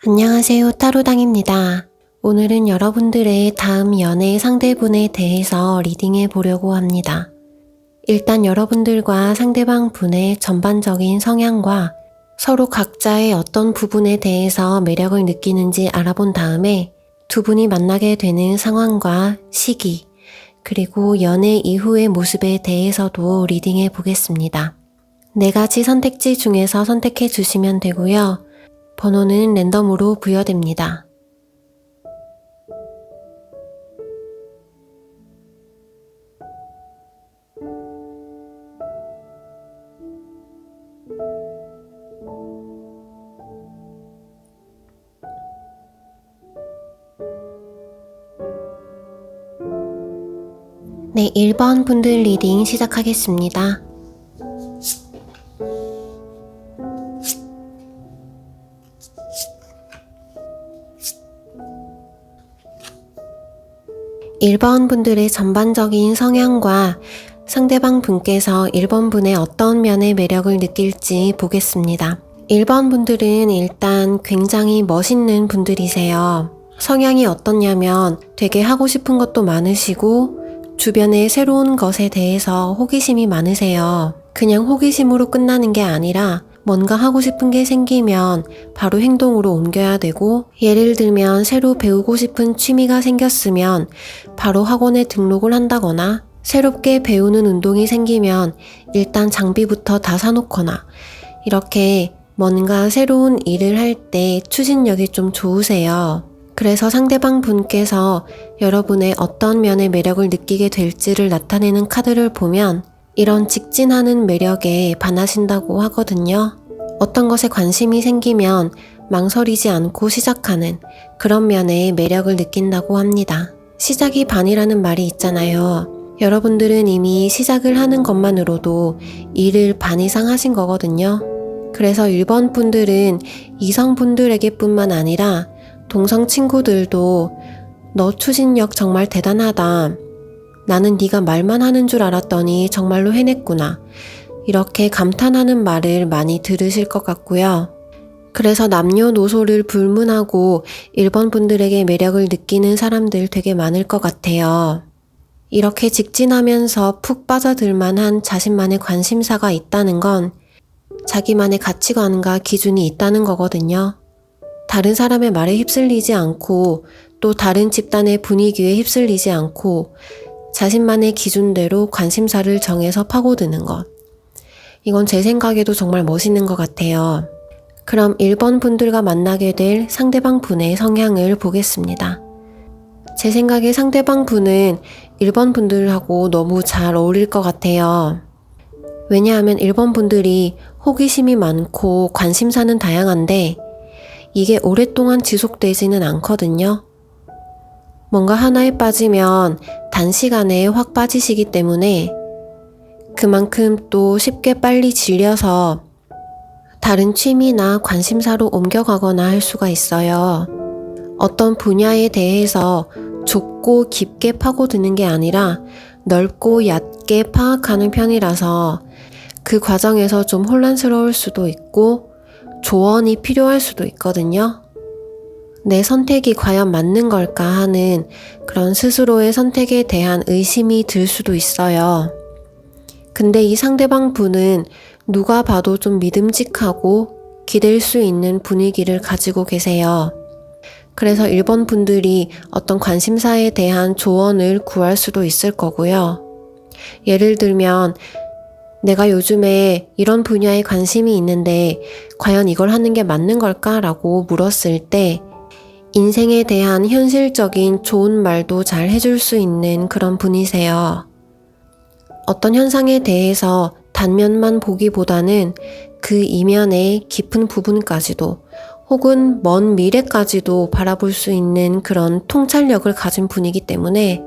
안녕하세요. 타로당입니다. 오늘은 여러분들의 다음 연애 상대분에 대해서 리딩해 보려고 합니다. 일단 여러분들과 상대방 분의 전반적인 성향과 서로 각자의 어떤 부분에 대해서 매력을 느끼는지 알아본 다음에 두 분이 만나게 되는 상황과 시기, 그리고 연애 이후의 모습에 대해서도 리딩해 보겠습니다. 4가지 선택지 중에서 선택해 주시면 되고요. 번호는 랜덤으로 부여됩니다. 네, 1번 분들 리딩 시작하겠습니다. (1번) 분들의 전반적인 성향과 상대방 분께서 1번 분의 어떤 면의 매력을 느낄지 보겠습니다. 1번 분들은 일단 굉장히 멋있는 분들이세요. 성향이 어떻냐면 되게 하고 싶은 것도 많으시고 주변의 새로운 것에 대해서 호기심이 많으세요. 그냥 호기심으로 끝나는 게 아니라 뭔가 하고 싶은 게 생기면 바로 행동으로 옮겨야 되고, 예를 들면 새로 배우고 싶은 취미가 생겼으면 바로 학원에 등록을 한다거나, 새롭게 배우는 운동이 생기면 일단 장비부터 다 사놓거나, 이렇게 뭔가 새로운 일을 할 때 추진력이 좀 좋으세요. 그래서 상대방 분께서 여러분의 어떤 면의 매력을 느끼게 될지를 나타내는 카드를 보면 이런 직진하는 매력에 반하신다고 하거든요. 어떤 것에 관심이 생기면 망설이지 않고 시작하는 그런 면의 매력을 느낀다고 합니다. 시작이 반이라는 말이 있잖아요. 여러분들은 이미 시작을 하는 것만으로도 일을 반 이상 하신 거거든요. 그래서 1번 분들은 이성분들에게 뿐만 아니라 동성 친구들도 너 추진력 정말 대단하다. 나는 네가 말만 하는 줄 알았더니 정말로 해냈구나. 이렇게 감탄하는 말을 많이 들으실 것 같고요. 그래서 남녀노소를 불문하고 1번 분들에게 매력을 느끼는 사람들 되게 많을 것 같아요. 이렇게 직진하면서 푹 빠져들 만한 자신만의 관심사가 있다는 건 자기만의 가치관과 기준이 있다는 거거든요. 다른 사람의 말에 휩쓸리지 않고 또 다른 집단의 분위기에 휩쓸리지 않고 자신만의 기준대로 관심사를 정해서 파고드는 것. 이건 제 생각에도 정말 멋있는 것 같아요. 그럼 1번 분들과 만나게 될 상대방 분의 성향을 보겠습니다. 제 생각에 상대방 분은 1번 분들하고 너무 잘 어울릴 것 같아요. 왜냐하면 1번 분들이 호기심이 많고 관심사는 다양한데 이게 오랫동안 지속되지는 않거든요. 뭔가 하나에 빠지면 단시간에 확 빠지시기 때문에 그만큼 또 쉽게 빨리 질려서 다른 취미나 관심사로 옮겨가거나 할 수가 있어요. 어떤 분야에 대해서 좁고 깊게 파고드는 게 아니라 넓고 얕게 파악하는 편이라서 그 과정에서 좀 혼란스러울 수도 있고 조언이 필요할 수도 있거든요. 내 선택이 과연 맞는 걸까 하는 그런 스스로의 선택에 대한 의심이 들 수도 있어요. 근데 이 상대방 분은 누가 봐도 좀 믿음직하고 기댈 수 있는 분위기를 가지고 계세요. 그래서 1번 분들이 어떤 관심사에 대한 조언을 구할 수도 있을 거고요. 예를 들면 내가 요즘에 이런 분야에 관심이 있는데 과연 이걸 하는 게 맞는 걸까? 라고 물었을 때 인생에 대한 현실적인 좋은 말도 잘 해줄 수 있는 그런 분이세요. 어떤 현상에 대해서 단면만 보기보다는 그 이면의 깊은 부분까지도 혹은 먼 미래까지도 바라볼 수 있는 그런 통찰력을 가진 분이기 때문에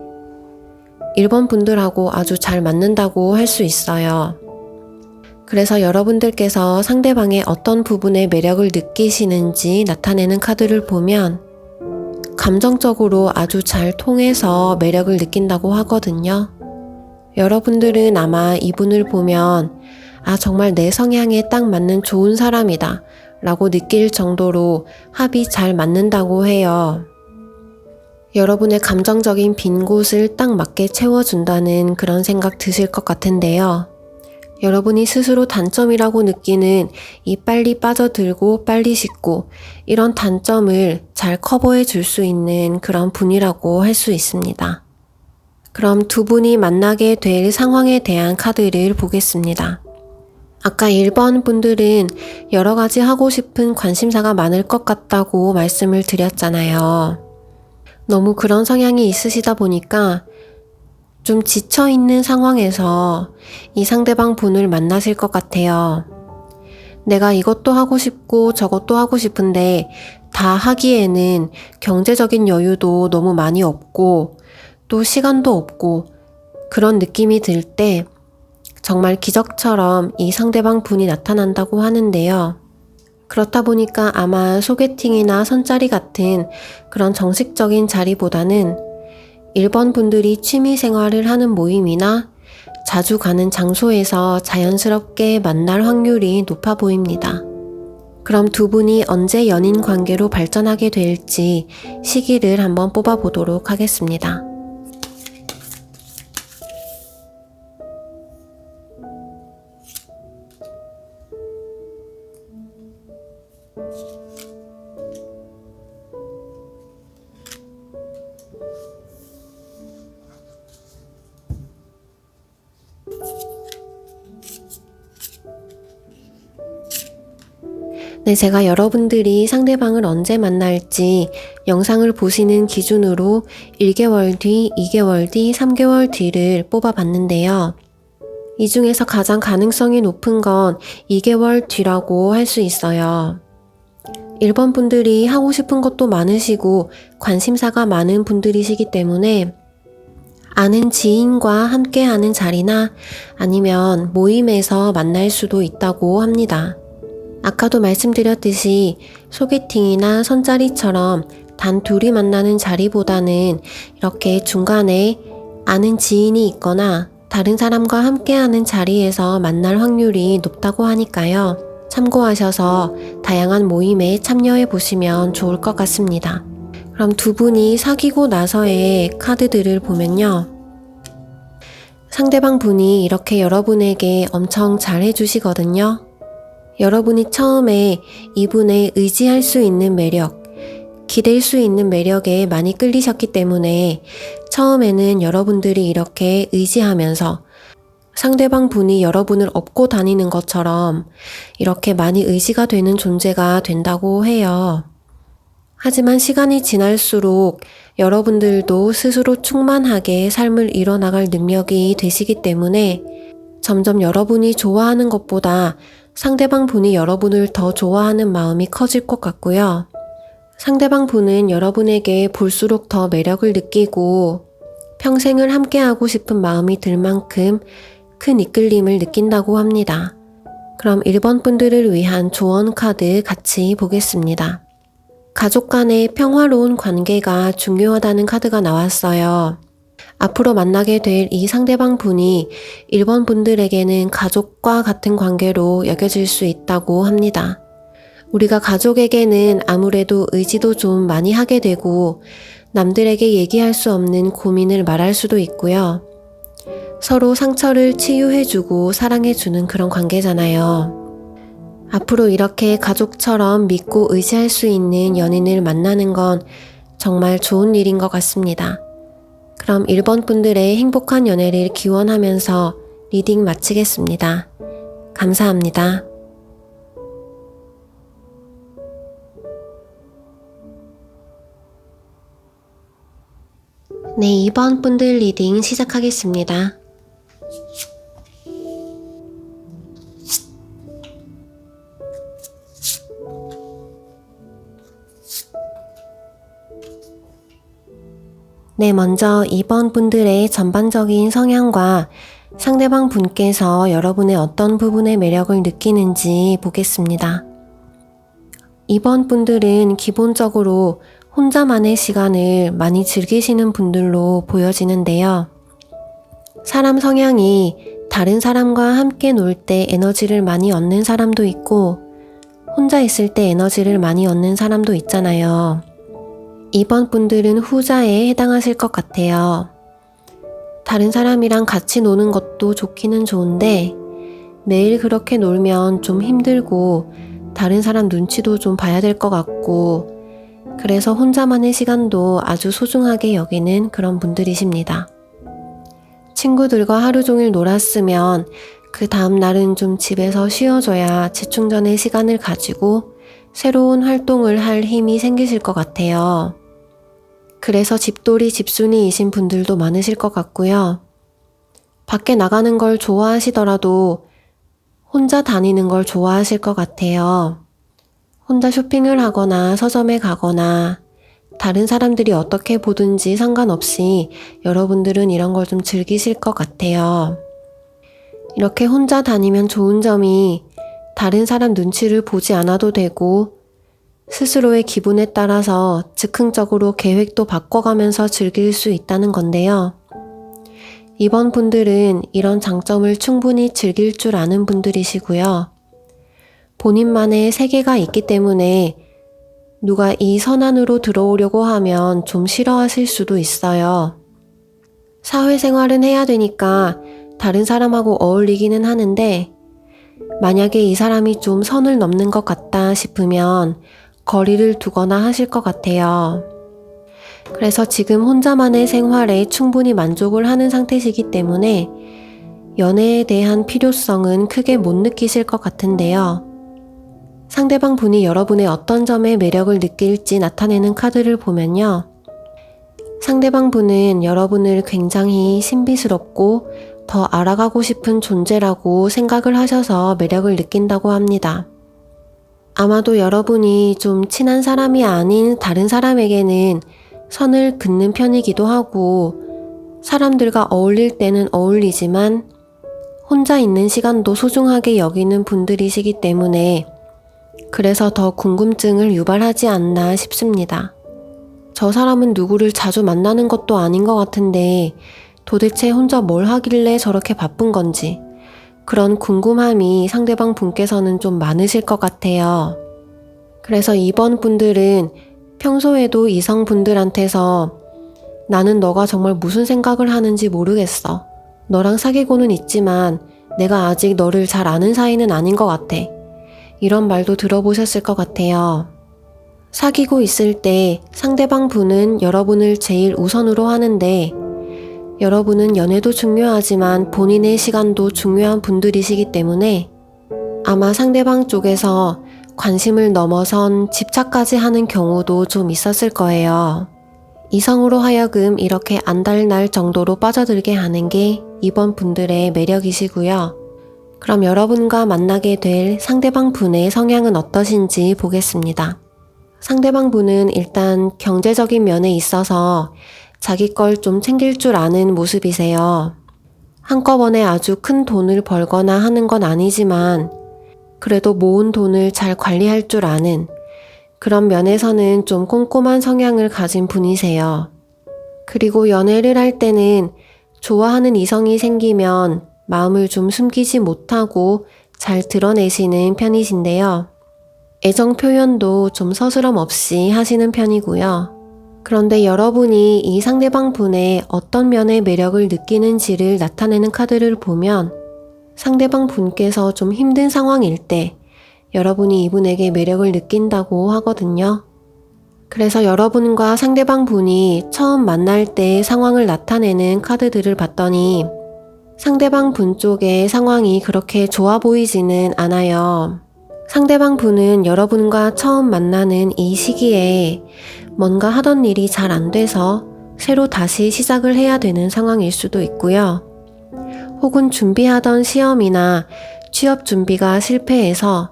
1번 분들하고 아주 잘 맞는다고 할 수 있어요. 그래서 여러분들께서 상대방의 어떤 부분에 매력을 느끼시는지 나타내는 카드를 보면 감정적으로 아주 잘 통해서 매력을 느낀다고 하거든요. 여러분들은 아마 이분을 보면 아, 정말 내 성향에 딱 맞는 좋은 사람이다 라고 느낄 정도로 합이 잘 맞는다고 해요. 여러분의 감정적인 빈 곳을 딱 맞게 채워준다는 그런 생각 드실 것 같은데요. 여러분이 스스로 단점이라고 느끼는 이 빨리 빠져들고 빨리 식고 이런 단점을 잘 커버해 줄 수 있는 그런 분이라고 할 수 있습니다. 그럼 두 분이 만나게 될 상황에 대한 카드를 보겠습니다. 아까 1번 분들은 여러 가지 하고 싶은 관심사가 많을 것 같다고 말씀을 드렸잖아요. 너무 그런 성향이 있으시다 보니까 좀 지쳐있는 상황에서 이 상대방 분을 만나실 것 같아요. 내가 이것도 하고 싶고 저것도 하고 싶은데 다 하기에는 경제적인 여유도 너무 많이 없고 또 시간도 없고 그런 느낌이 들 때 정말 기적처럼 이 상대방 분이 나타난다고 하는데요. 그렇다 보니까 아마 소개팅이나 선짜리 같은 그런 정식적인 자리보다는 1번 분들이 취미 생활을 하는 모임이나 자주 가는 장소에서 자연스럽게 만날 확률이 높아 보입니다. 그럼 두 분이 언제 연인 관계로 발전하게 될지 시기를 한번 뽑아보도록 하겠습니다. 네, 제가 여러분들이 상대방을 언제 만날지 영상을 보시는 기준으로 1개월 뒤, 2개월 뒤, 3개월 뒤를 뽑아봤는데요. 이 중에서 가장 가능성이 높은 건 2개월 뒤라고 할 수 있어요. 1번 분들이 하고 싶은 것도 많으시고 관심사가 많은 분들이시기 때문에 아는 지인과 함께하는 자리나 아니면 모임에서 만날 수도 있다고 합니다. 아까도 말씀드렸듯이 소개팅이나 선짜리처럼 단 둘이 만나는 자리보다는 이렇게 중간에 아는 지인이 있거나 다른 사람과 함께하는 자리에서 만날 확률이 높다고 하니까요. 참고하셔서 다양한 모임에 참여해 보시면 좋을 것 같습니다. 그럼 두 분이 사귀고 나서의 카드들을 보면요. 상대방 분이 이렇게 여러분에게 엄청 잘해 주시거든요. 여러분이 처음에 이분의 의지할 수 있는 매력, 기댈 수 있는 매력에 많이 끌리셨기 때문에 처음에는 여러분들이 이렇게 의지하면서 상대방 분이 여러분을 업고 다니는 것처럼 이렇게 많이 의지가 되는 존재가 된다고 해요. 하지만 시간이 지날수록 여러분들도 스스로 충만하게 삶을 이뤄나갈 능력이 되시기 때문에 점점 여러분이 좋아하는 것보다 상대방 분이 여러분을 더 좋아하는 마음이 커질 것 같고요. 상대방 분은 여러분에게 볼수록 더 매력을 느끼고 평생을 함께하고 싶은 마음이 들 만큼 큰 이끌림을 느낀다고 합니다. 그럼 1번 분들을 위한 조언 카드 같이 보겠습니다. 가족 간의 평화로운 관계가 중요하다는 카드가 나왔어요. 앞으로 만나게 될 이 상대방 분이 1번 분들에게는 가족과 같은 관계로 여겨질 수 있다고 합니다. 우리가 가족에게는 아무래도 의지도 좀 많이 하게 되고 남들에게 얘기할 수 없는 고민을 말할 수도 있고요. 서로 상처를 치유해주고 사랑해주는 그런 관계잖아요. 앞으로 이렇게 가족처럼 믿고 의지할 수 있는 연인을 만나는 건 정말 좋은 일인 것 같습니다. 그럼 1번 분들의 행복한 연애를 기원하면서 리딩 마치겠습니다. 감사합니다. 네, 2번 분들 리딩 시작하겠습니다. 네, 먼저 2번 분들의 전반적인 성향과 상대방 분께서 여러분의 어떤 부분의 매력을 느끼는지 보겠습니다. 2번 분들은 기본적으로 혼자만의 시간을 많이 즐기시는 분들로 보여지는데요. 사람 성향이 다른 사람과 함께 놀 때 에너지를 많이 얻는 사람도 있고 혼자 있을 때 에너지를 많이 얻는 사람도 있잖아요. 이번 분들은 후자에 해당하실 것 같아요. 다른 사람이랑 같이 노는 것도 좋기는 좋은데 매일 그렇게 놀면 좀 힘들고 다른 사람 눈치도 좀 봐야 될 것 같고 그래서 혼자만의 시간도 아주 소중하게 여기는 그런 분들이십니다. 친구들과 하루 종일 놀았으면 그 다음 날은 좀 집에서 쉬어줘야 재충전의 시간을 가지고 새로운 활동을 할 힘이 생기실 것 같아요. 그래서 집돌이 집순이이신 분들도 많으실 것 같고요. 밖에 나가는 걸 좋아하시더라도 혼자 다니는 걸 좋아하실 것 같아요. 혼자 쇼핑을 하거나 서점에 가거나 다른 사람들이 어떻게 보든지 상관없이 여러분들은 이런 걸 좀 즐기실 것 같아요. 이렇게 혼자 다니면 좋은 점이 다른 사람 눈치를 보지 않아도 되고 스스로의 기분에 따라서 즉흥적으로 계획도 바꿔가면서 즐길 수 있다는 건데요. 이번 분들은 이런 장점을 충분히 즐길 줄 아는 분들이시고요. 본인만의 세계가 있기 때문에 누가 이 선 안으로 들어오려고 하면 좀 싫어하실 수도 있어요. 사회생활은 해야 되니까 다른 사람하고 어울리기는 하는데 만약에 이 사람이 좀 선을 넘는 것 같다 싶으면 거리를 두거나 하실 것 같아요. 그래서 지금 혼자만의 생활에 충분히 만족을 하는 상태시기 때문에 연애에 대한 필요성은 크게 못 느끼실 것 같은데요. 상대방 분이 여러분의 어떤 점에 매력을 느낄지 나타내는 카드를 보면요. 상대방 분은 여러분을 굉장히 신비스럽고 더 알아가고 싶은 존재라고 생각을 하셔서 매력을 느낀다고 합니다. 아마도 여러분이 좀 친한 사람이 아닌 다른 사람에게는 선을 긋는 편이기도 하고 사람들과 어울릴 때는 어울리지만 혼자 있는 시간도 소중하게 여기는 분들이시기 때문에 그래서 더 궁금증을 유발하지 않나 싶습니다. 저 사람은 누구를 자주 만나는 것도 아닌 것 같은데 도대체 혼자 뭘 하길래 저렇게 바쁜 건지 그런 궁금함이 상대방 분께서는 좀 많으실 것 같아요. 그래서 이번 분들은 평소에도 이성분들한테서 나는 너가 정말 무슨 생각을 하는지 모르겠어. 너랑 사귀고는 있지만 내가 아직 너를 잘 아는 사이는 아닌 것 같아. 이런 말도 들어보셨을 것 같아요. 사귀고 있을 때 상대방 분은 여러분을 제일 우선으로 하는데 여러분은 연애도 중요하지만 본인의 시간도 중요한 분들이시기 때문에 아마 상대방 쪽에서 관심을 넘어선 집착까지 하는 경우도 좀 있었을 거예요. 이성으로 하여금 이렇게 안달날 정도로 빠져들게 하는 게 이번 분들의 매력이시고요. 그럼 여러분과 만나게 될 상대방 분의 성향은 어떠신지 보겠습니다. 상대방 분은 일단 경제적인 면에 있어서 자기 걸 좀 챙길 줄 아는 모습이세요. 한꺼번에 아주 큰 돈을 벌거나 하는 건 아니지만 그래도 모은 돈을 잘 관리할 줄 아는 그런 면에서는 좀 꼼꼼한 성향을 가진 분이세요. 그리고 연애를 할 때는 좋아하는 이성이 생기면 마음을 좀 숨기지 못하고 잘 드러내시는 편이신데요. 애정 표현도 좀 서스럼 없이 하시는 편이고요. 그런데 여러분이 이 상대방 분의 어떤 면의 매력을 느끼는지를 나타내는 카드를 보면 상대방 분께서 좀 힘든 상황일 때 여러분이 이분에게 매력을 느낀다고 하거든요. 그래서 여러분과 상대방 분이 처음 만날 때 상황을 나타내는 카드들을 봤더니 상대방 분 쪽의 상황이 그렇게 좋아 보이지는 않아요. 상대방 분은 여러분과 처음 만나는 이 시기에 뭔가 하던 일이 잘 안 돼서 새로 다시 시작을 해야 되는 상황일 수도 있고요. 혹은 준비하던 시험이나 취업 준비가 실패해서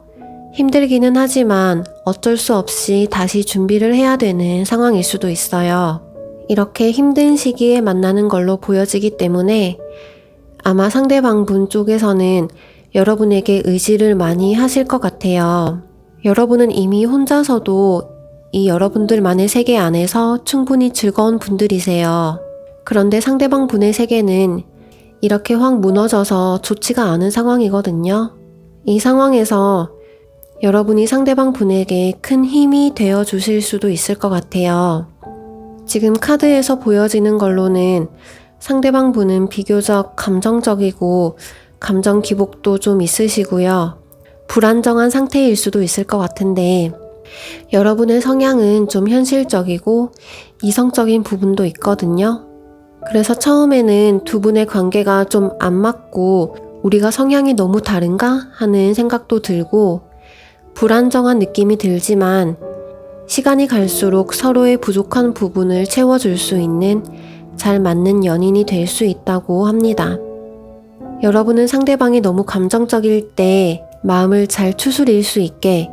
힘들기는 하지만 어쩔 수 없이 다시 준비를 해야 되는 상황일 수도 있어요. 이렇게 힘든 시기에 만나는 걸로 보여지기 때문에 아마 상대방 분 쪽에서는 여러분에게 의지를 많이 하실 것 같아요. 여러분은 이미 혼자서도 이 여러분들만의 세계 안에서 충분히 즐거운 분들이세요. 그런데 상대방 분의 세계는 이렇게 확 무너져서 좋지가 않은 상황이거든요. 이 상황에서 여러분이 상대방 분에게 큰 힘이 되어 주실 수도 있을 것 같아요. 지금 카드에서 보여지는 걸로는 상대방 분은 비교적 감정적이고 감정 기복도 좀 있으시고요. 불안정한 상태일 수도 있을 것 같은데 여러분의 성향은 좀 현실적이고 이성적인 부분도 있거든요. 그래서 처음에는 두 분의 관계가 좀 안 맞고 우리가 성향이 너무 다른가 하는 생각도 들고 불안정한 느낌이 들지만 시간이 갈수록 서로의 부족한 부분을 채워줄 수 있는 잘 맞는 연인이 될 수 있다고 합니다. 여러분은 상대방이 너무 감정적일 때 마음을 잘 추스릴 수 있게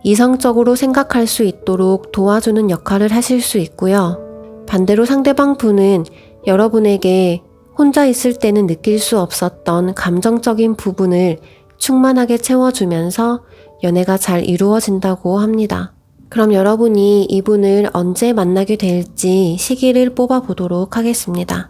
이성적으로 생각할 수 있도록 도와주는 역할을 하실 수 있고요. 반대로 상대방 분은 여러분에게 혼자 있을 때는 느낄 수 없었던 감정적인 부분을 충만하게 채워주면서 연애가 잘 이루어진다고 합니다. 그럼 여러분이 이분을 언제 만나게 될지 시기를 뽑아보도록 하겠습니다.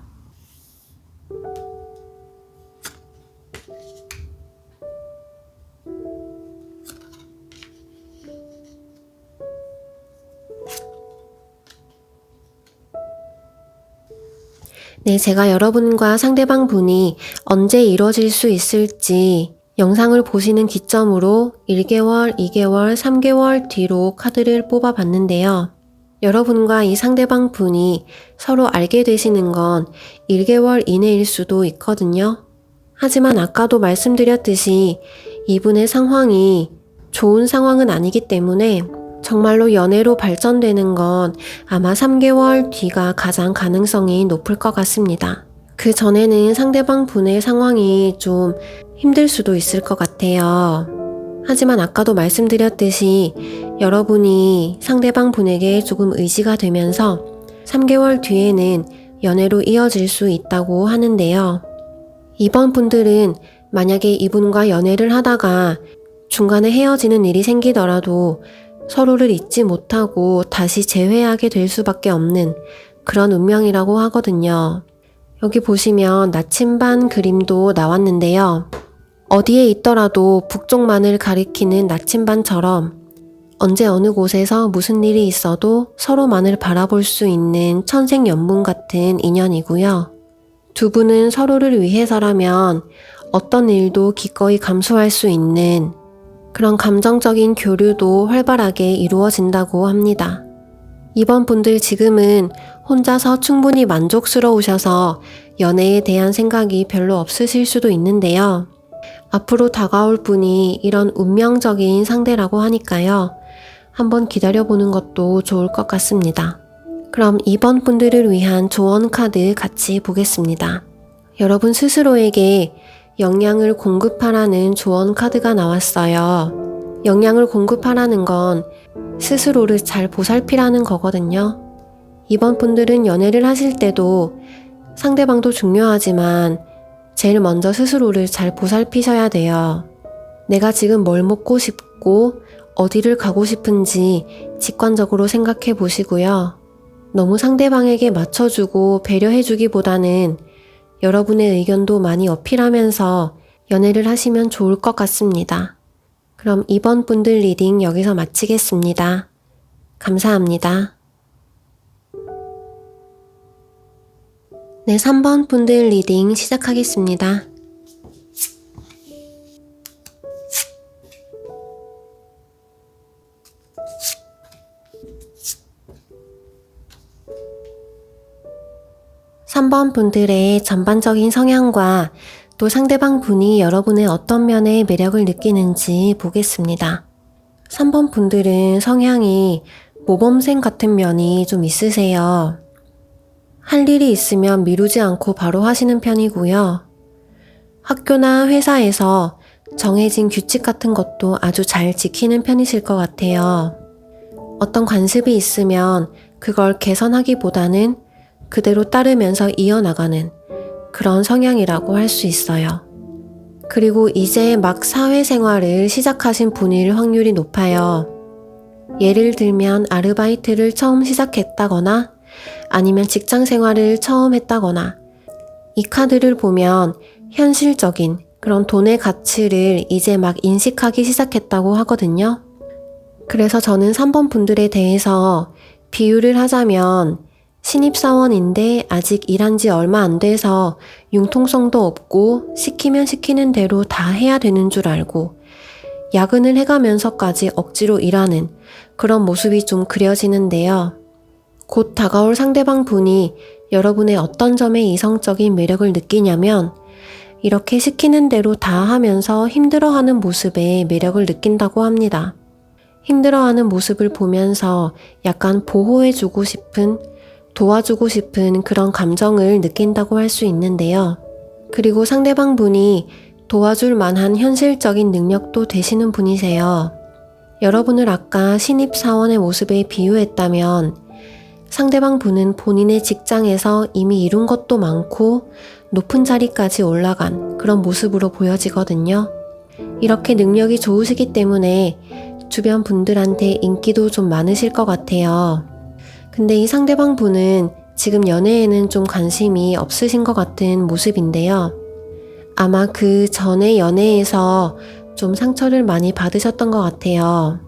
네, 제가 여러분과 상대방 분이 언제 이루어질 수 있을지 영상을 보시는 기점으로 1개월, 2개월, 3개월 뒤로 카드를 뽑아봤는데요. 여러분과 이 상대방 분이 서로 알게 되시는 건 1개월 이내일 수도 있거든요. 하지만 아까도 말씀드렸듯이 이분의 상황이 좋은 상황은 아니기 때문에 정말로 연애로 발전되는 건 아마 3개월 뒤가 가장 가능성이 높을 것 같습니다. 그 전에는 상대방 분의 상황이 좀 힘들 수도 있을 것 같아요. 하지만 아까도 말씀드렸듯이 여러분이 상대방 분에게 조금 의지가 되면서 3개월 뒤에는 연애로 이어질 수 있다고 하는데요. 이번 분들은 만약에 이분과 연애를 하다가 중간에 헤어지는 일이 생기더라도 서로를 잊지 못하고 다시 재회하게 될 수밖에 없는 그런 운명이라고 하거든요. 여기 보시면 나침반 그림도 나왔는데요. 어디에 있더라도 북쪽만을 가리키는 나침반처럼 언제 어느 곳에서 무슨 일이 있어도 서로만을 바라볼 수 있는 천생연분 같은 인연이고요. 두 분은 서로를 위해서라면 어떤 일도 기꺼이 감수할 수 있는 그런 감정적인 교류도 활발하게 이루어진다고 합니다. 이번 분들 지금은 혼자서 충분히 만족스러우셔서 연애에 대한 생각이 별로 없으실 수도 있는데요. 앞으로 다가올 분이 이런 운명적인 상대라고 하니까요. 한번 기다려보는 것도 좋을 것 같습니다. 그럼 이번 분들을 위한 조언 카드 같이 보겠습니다. 여러분 스스로에게 영양을 공급하라는 조언 카드가 나왔어요. 영양을 공급하라는 건 스스로를 잘 보살피라는 거거든요. 이번 분들은 연애를 하실 때도 상대방도 중요하지만 제일 먼저 스스로를 잘 보살피셔야 돼요. 내가 지금 뭘 먹고 싶고 어디를 가고 싶은지 직관적으로 생각해 보시고요. 너무 상대방에게 맞춰주고 배려해주기보다는 여러분의 의견도 많이 어필하면서 연애를 하시면 좋을 것 같습니다. 그럼 이번 분들 리딩 여기서 마치겠습니다. 감사합니다. 네, 3번 분들 리딩 시작하겠습니다. (3번) 분들의 전반적인 성향과 또 상대방 분이 여러분의 어떤 면에 매력을 느끼는지 보겠습니다. 3번 분들은 성향이 모범생 같은 면이 좀 있으세요. 할 일이 있으면 미루지 않고 바로 하시는 편이고요. 학교나 회사에서 정해진 규칙 같은 것도 아주 잘 지키는 편이실 것 같아요. 어떤 관습이 있으면 그걸 개선하기보다는 그대로 따르면서 이어나가는 그런 성향이라고 할 수 있어요. 그리고 이제 막 사회생활을 시작하신 분일 확률이 높아요. 예를 들면 아르바이트를 처음 시작했다거나 아니면 직장 생활을 처음 했다거나 이 카드를 보면 현실적인 그런 돈의 가치를 이제 막 인식하기 시작했다고 하거든요. 그래서 저는 3번 분들에 대해서 비유를 하자면 신입사원인데 아직 일한 지 얼마 안 돼서 융통성도 없고 시키면 시키는 대로 다 해야 되는 줄 알고 야근을 해가면서까지 억지로 일하는 그런 모습이 좀 그려지는데요. 곧 다가올 상대방 분이 여러분의 어떤 점에 이성적인 매력을 느끼냐면 이렇게 시키는 대로 다 하면서 힘들어하는 모습에 매력을 느낀다고 합니다. 힘들어하는 모습을 보면서 약간 보호해주고 싶은, 도와주고 싶은 그런 감정을 느낀다고 할 수 있는데요. 그리고 상대방 분이 도와줄 만한 현실적인 능력도 되시는 분이세요. 여러분을 아까 신입사원의 모습에 비유했다면 상대방 분은 본인의 직장에서 이미 이룬 것도 많고 높은 자리까지 올라간 그런 모습으로 보여지거든요. 이렇게 능력이 좋으시기 때문에 주변 분들한테 인기도 좀 많으실 것 같아요. 근데 이 상대방 분은 지금 연애에는 좀 관심이 없으신 것 같은 모습인데요. 아마 그 전의 연애에서 좀 상처를 많이 받으셨던 것 같아요.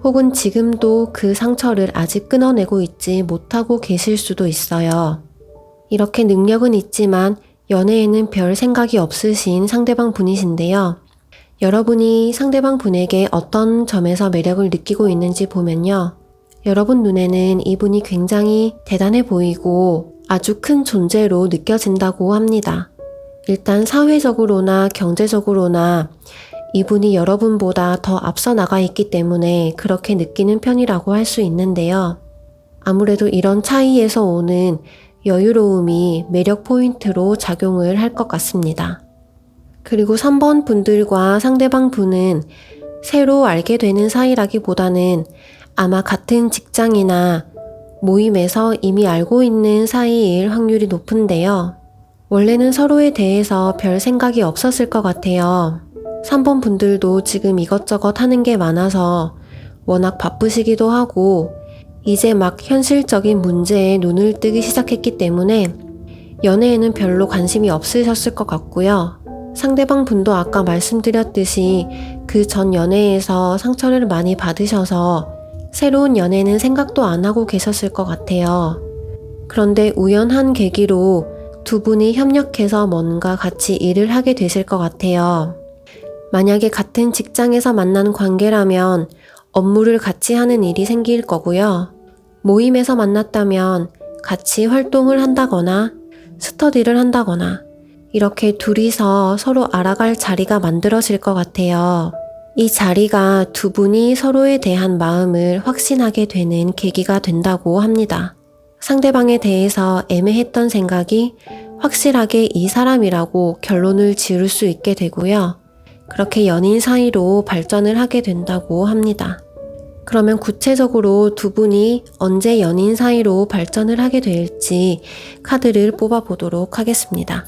혹은 지금도 그 상처를 아직 끊어내고 있지 못하고 계실 수도 있어요. 이렇게 능력은 있지만 연애에는 별 생각이 없으신 상대방 분이신데요. 여러분이 상대방 분에게 어떤 점에서 매력을 느끼고 있는지 보면요. 여러분 눈에는 이분이 굉장히 대단해 보이고 아주 큰 존재로 느껴진다고 합니다. 일단 사회적으로나 경제적으로나 이분이 여러분보다 더 앞서 나가 있기 때문에 그렇게 느끼는 편이라고 할 수 있는데요. 아무래도 이런 차이에서 오는 여유로움이 매력 포인트로 작용을 할 것 같습니다. 그리고 3번 분들과 상대방 분은 새로 알게 되는 사이라기보다는 아마 같은 직장이나 모임에서 이미 알고 있는 사이일 확률이 높은데요. 원래는 서로에 대해서 별 생각이 없었을 것 같아요. 3번 분들도 지금 이것저것 하는 게 많아서 워낙 바쁘시기도 하고 이제 막 현실적인 문제에 눈을 뜨기 시작했기 때문에 연애에는 별로 관심이 없으셨을 것 같고요. 상대방 분도 아까 말씀드렸듯이 그 전 연애에서 상처를 많이 받으셔서 새로운 연애는 생각도 안 하고 계셨을 것 같아요. 그런데 우연한 계기로 두 분이 협력해서 뭔가 같이 일을 하게 되실 것 같아요. 만약에 같은 직장에서 만난 관계라면 업무를 같이 하는 일이 생길 거고요. 모임에서 만났다면 같이 활동을 한다거나 스터디를 한다거나 이렇게 둘이서 서로 알아갈 자리가 만들어질 것 같아요. 이 자리가 두 분이 서로에 대한 마음을 확신하게 되는 계기가 된다고 합니다. 상대방에 대해서 애매했던 생각이 확실하게 이 사람이라고 결론을 지을 수 있게 되고요. 그렇게 연인 사이로 발전을 하게 된다고 합니다. 그러면 구체적으로 두 분이 언제 연인 사이로 발전을 하게 될지 카드를 뽑아보도록 하겠습니다.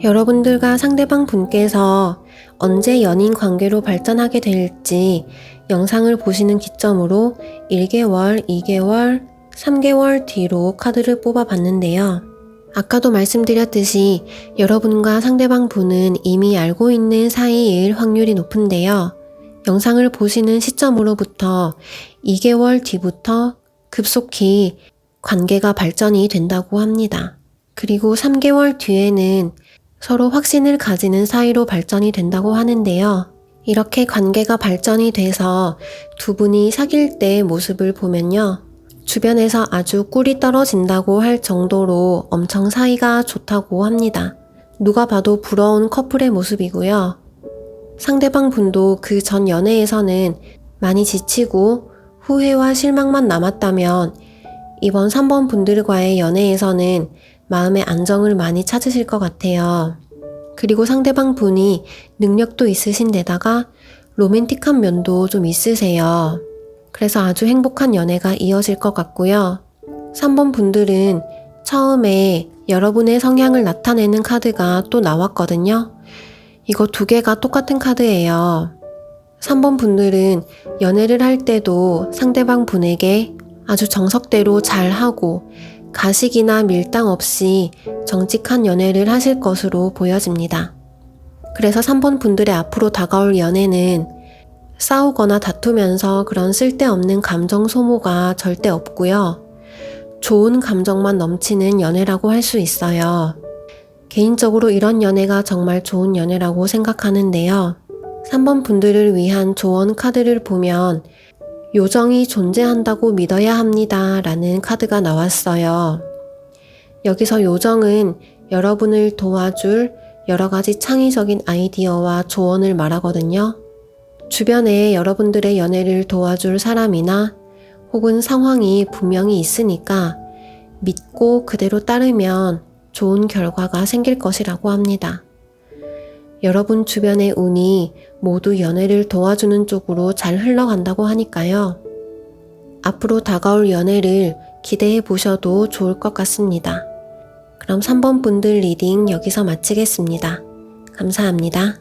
여러분들과 상대방 분께서 언제 연인 관계로 발전하게 될지 영상을 보시는 기점으로 1개월, 2개월, 3개월 뒤로 카드를 뽑아봤는데요. 아까도 말씀드렸듯이 여러분과 상대방 분은 이미 알고 있는 사이일 확률이 높은데요. 영상을 보시는 시점으로부터 2개월 뒤부터 급속히 관계가 발전이 된다고 합니다. 그리고 3개월 뒤에는 서로 확신을 가지는 사이로 발전이 된다고 하는데요. 이렇게 관계가 발전이 돼서 두 분이 사귈 때 모습을 보면요. 주변에서 아주 꿀이 떨어진다고 할 정도로 엄청 사이가 좋다고 합니다. 누가 봐도 부러운 커플의 모습이고요. 상대방 분도 그 전 연애에서는 많이 지치고 후회와 실망만 남았다면 이번 3번 분들과의 연애에서는 마음의 안정을 많이 찾으실 것 같아요. 그리고 상대방 분이 능력도 있으신 데다가 로맨틱한 면도 좀 있으세요. 그래서 아주 행복한 연애가 이어질 것 같고요. 3번 분들은 처음에 여러분의 성향을 나타내는 카드가 또 나왔거든요. 이거 두 개가 똑같은 카드예요. 3번 분들은 연애를 할 때도 상대방 분에게 아주 정석대로 잘하고 가식이나 밀당 없이 정직한 연애를 하실 것으로 보여집니다. 그래서 3번 분들의 앞으로 다가올 연애는 싸우거나 다투면서 그런 쓸데없는 감정 소모가 절대 없고요. 좋은 감정만 넘치는 연애라고 할 수 있어요. 개인적으로 이런 연애가 정말 좋은 연애라고 생각하는데요. 3번 분들을 위한 조언 카드를 보면 요정이 존재한다고 믿어야 합니다 라는 카드가 나왔어요. 여기서 요정은 여러분을 도와줄 여러 가지 창의적인 아이디어와 조언을 말하거든요. 주변에 여러분들의 연애를 도와줄 사람이나 혹은 상황이 분명히 있으니까 믿고 그대로 따르면 좋은 결과가 생길 것이라고 합니다. 여러분 주변의 운이 모두 연애를 도와주는 쪽으로 잘 흘러간다고 하니까요. 앞으로 다가올 연애를 기대해 보셔도 좋을 것 같습니다. 그럼 3번 분들 리딩 여기서 마치겠습니다. 감사합니다.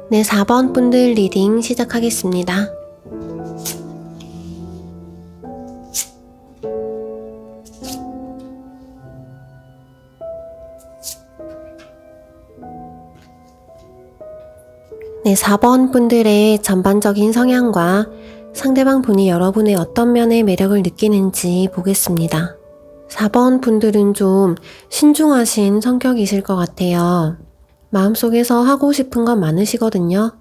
네, 4번 분들 리딩 시작하겠습니다. 네, 4번 분들의 전반적인 성향과 상대방 분이 여러분의 어떤 면의 매력을 느끼는지 보겠습니다. 4번 분들은 좀 신중하신 성격이실 것 같아요. 마음속에서 하고 싶은 건 많으시거든요.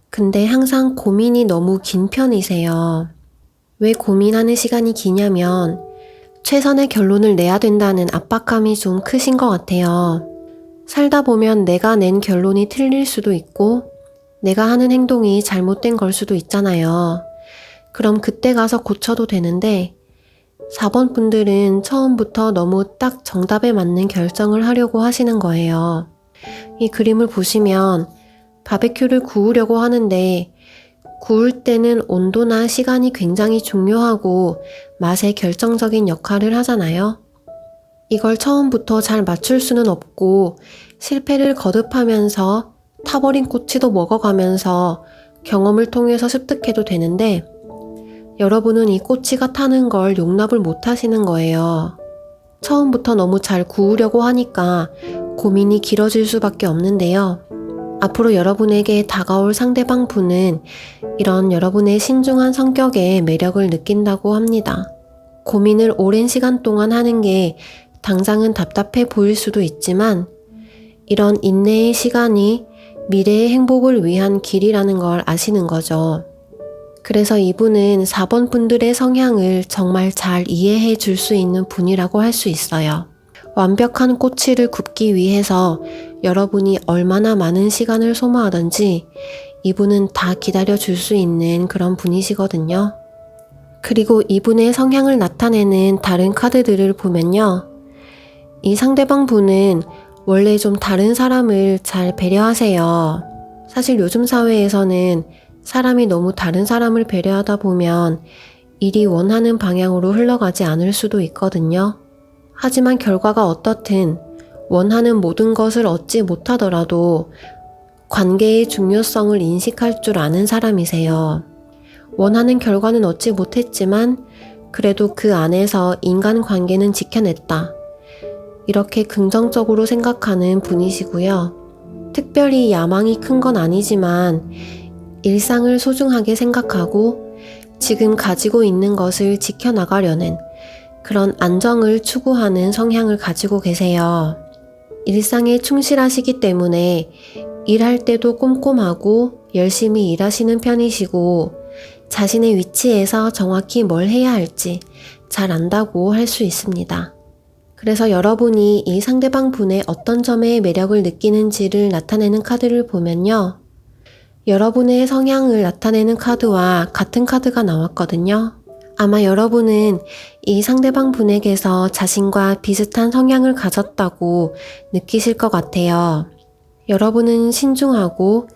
근데 항상 고민이 너무 긴 편이세요. 왜 고민하는 시간이 기냐면 최선의 결론을 내야 된다는 압박감이 좀 크신 것 같아요. 살다 보면 내가 낸 결론이 틀릴 수도 있고 내가 하는 행동이 잘못된 걸 수도 있잖아요. 그럼 그때 가서 고쳐도 되는데 4번 분들은 처음부터 너무 딱 정답에 맞는 결정을 하려고 하시는 거예요. 이 그림을 보시면 바베큐를 구우려고 하는데 구울 때는 온도나 시간이 굉장히 중요하고 맛에 결정적인 역할을 하잖아요. 이걸 처음부터 잘 맞출 수는 없고 실패를 거듭하면서 타버린 꼬치도 먹어가면서 경험을 통해서 습득해도 되는데 여러분은 이 꼬치가 타는 걸 용납을 못 하시는 거예요. 처음부터 너무 잘 구우려고 하니까 고민이 길어질 수밖에 없는데요. 앞으로 여러분에게 다가올 상대방 분은 이런 여러분의 신중한 성격에 매력을 느낀다고 합니다. 고민을 오랜 시간 동안 하는 게 당장은 답답해 보일 수도 있지만 이런 인내의 시간이 미래의 행복을 위한 길이라는 걸 아시는 거죠. 그래서 이분은 4번 분들의 성향을 정말 잘 이해해 줄 수 있는 분이라고 할 수 있어요. 완벽한 꼬치를 굽기 위해서 여러분이 얼마나 많은 시간을 소모하든지 이분은 다 기다려 줄 수 있는 그런 분이시거든요. 그리고 이분의 성향을 나타내는 다른 카드들을 보면요. 이 상대방 분은 원래 좀 다른 사람을 잘 배려하세요. 사실 요즘 사회에서는 사람이 너무 다른 사람을 배려하다 보면 일이 원하는 방향으로 흘러가지 않을 수도 있거든요. 하지만 결과가 어떻든 원하는 모든 것을 얻지 못하더라도 관계의 중요성을 인식할 줄 아는 사람이세요. 원하는 결과는 얻지 못했지만 그래도 그 안에서 인간관계는 지켜냈다. 이렇게 긍정적으로 생각하는 분이시고요. 특별히 야망이 큰 건 아니지만 일상을 소중하게 생각하고 지금 가지고 있는 것을 지켜나가려는 그런 안정을 추구하는 성향을 가지고 계세요. 일상에 충실하시기 때문에 일할 때도 꼼꼼하고 열심히 일하시는 편이시고 자신의 위치에서 정확히 뭘 해야 할지 잘 안다고 할 수 있습니다. 그래서 여러분이 이 상대방 분의 어떤 점에 매력을 느끼는지를 나타내는 카드를 보면요. 여러분의 성향을 나타내는 카드와 같은 카드가 나왔거든요. 아마 여러분은 이 상대방 분에게서 자신과 비슷한 성향을 가졌다고 느끼실 것 같아요. 여러분은 신중하고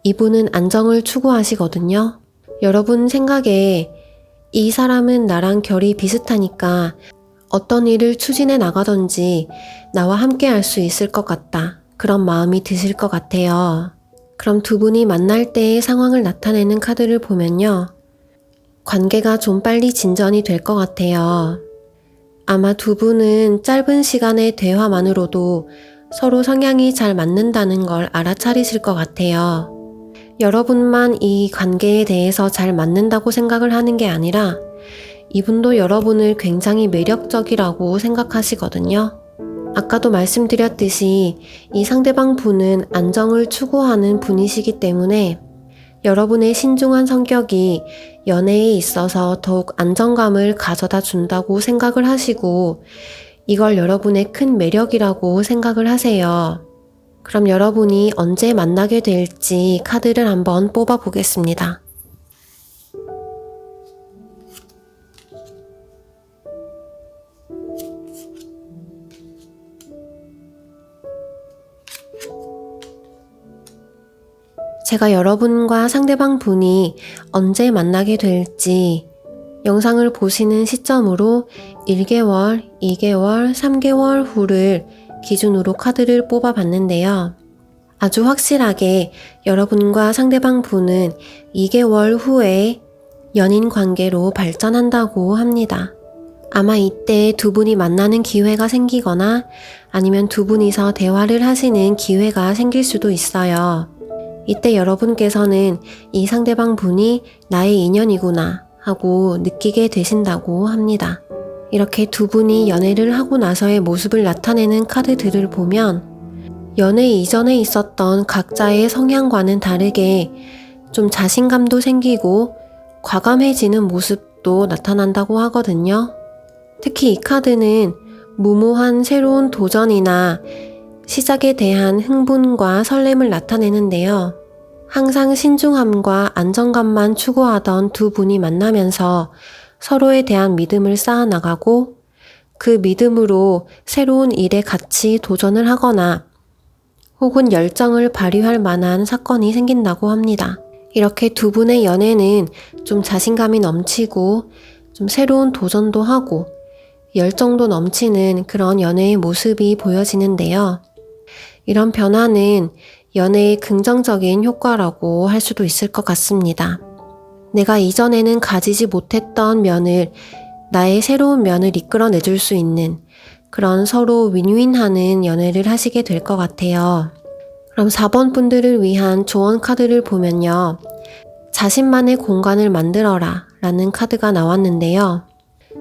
이분은 안정을 추구하시거든요. 여러분 생각에 이 사람은 나랑 결이 비슷하니까 어떤 일을 추진해 나가든지 나와 함께 할 수 있을 것 같다. 그런 마음이 드실 것 같아요. 그럼 두 분이 만날 때의 상황을 나타내는 카드를 보면요. 관계가 좀 빨리 진전이 될 것 같아요. 아마 두 분은 짧은 시간의 대화만으로도 서로 성향이 잘 맞는다는 걸 알아차리실 것 같아요. 여러분만 이 관계에 대해서 잘 맞는다고 생각을 하는 게 아니라 이분도 여러분을 굉장히 매력적이라고 생각하시거든요. 아까도 말씀드렸듯이 이 상대방 분은 안정을 추구하는 분이시기 때문에 여러분의 신중한 성격이 연애에 있어서 더욱 안정감을 가져다 준다고 생각을 하시고 이걸 여러분의 큰 매력이라고 생각을 하세요. 그럼 여러분이 언제 만나게 될지 카드를 한번 뽑아 보겠습니다. 제가 여러분과 상대방 분이 언제 만나게 될지 영상을 보시는 시점으로 1개월, 2개월, 3개월 후를 기준으로 카드를 뽑아 봤는데요. 아주 확실하게 여러분과 상대방 분은 2개월 후에 연인 관계로 발전한다고 합니다. 아마 이때 두 분이 만나는 기회가 생기거나 아니면 두 분이서 대화를 하시는 기회가 생길 수도 있어요. 이때 여러분께서는 이 상대방 분이 나의 인연이구나 하고 느끼게 되신다고 합니다. 이렇게 두 분이 연애를 하고 나서의 모습을 나타내는 카드들을 보면 연애 이전에 있었던 각자의 성향과는 다르게 좀 자신감도 생기고 과감해지는 모습도 나타난다고 하거든요. 특히 이 카드는 무모한 새로운 도전이나 시작에 대한 흥분과 설렘을 나타내는데요. 항상 신중함과 안정감만 추구하던 두 분이 만나면서 서로에 대한 믿음을 쌓아나가고 그 믿음으로 새로운 일에 같이 도전을 하거나 혹은 열정을 발휘할 만한 사건이 생긴다고 합니다. 이렇게 두 분의 연애는 좀 자신감이 넘치고 좀 새로운 도전도 하고 열정도 넘치는 그런 연애의 모습이 보여지는데요. 이런 변화는 연애의 긍정적인 효과라고 할 수도 있을 것 같습니다. 내가 이전에는 가지지 못했던 면을 나의 새로운 면을 이끌어내줄 수 있는 그런 서로 윈윈하는 연애를 하시게 될 것 같아요. 그럼 4번 분들을 위한 조언 카드를 보면요. 자신만의 공간을 만들어라 라는 카드가 나왔는데요.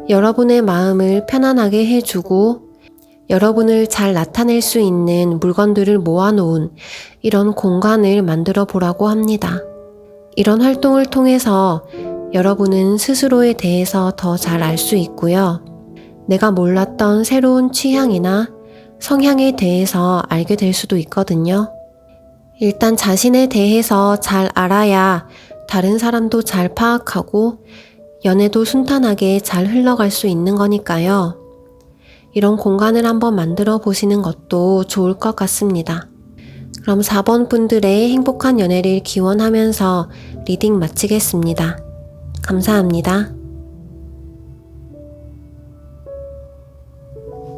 여러분의 마음을 편안하게 해주고 여러분을 잘 나타낼 수 있는 물건들을 모아놓은 이런 공간을 만들어 보라고 합니다. 이런 활동을 통해서 여러분은 스스로에 대해서 더 잘 알 수 있고요. 내가 몰랐던 새로운 취향이나 성향에 대해서 알게 될 수도 있거든요. 일단 자신에 대해서 잘 알아야 다른 사람도 잘 파악하고 연애도 순탄하게 잘 흘러갈 수 있는 거니까요. 이런 공간을 한번 만들어 보시는 것도 좋을 것 같습니다. 그럼 4번 분들의 행복한 연애를 기원하면서 리딩 마치겠습니다. 감사합니다.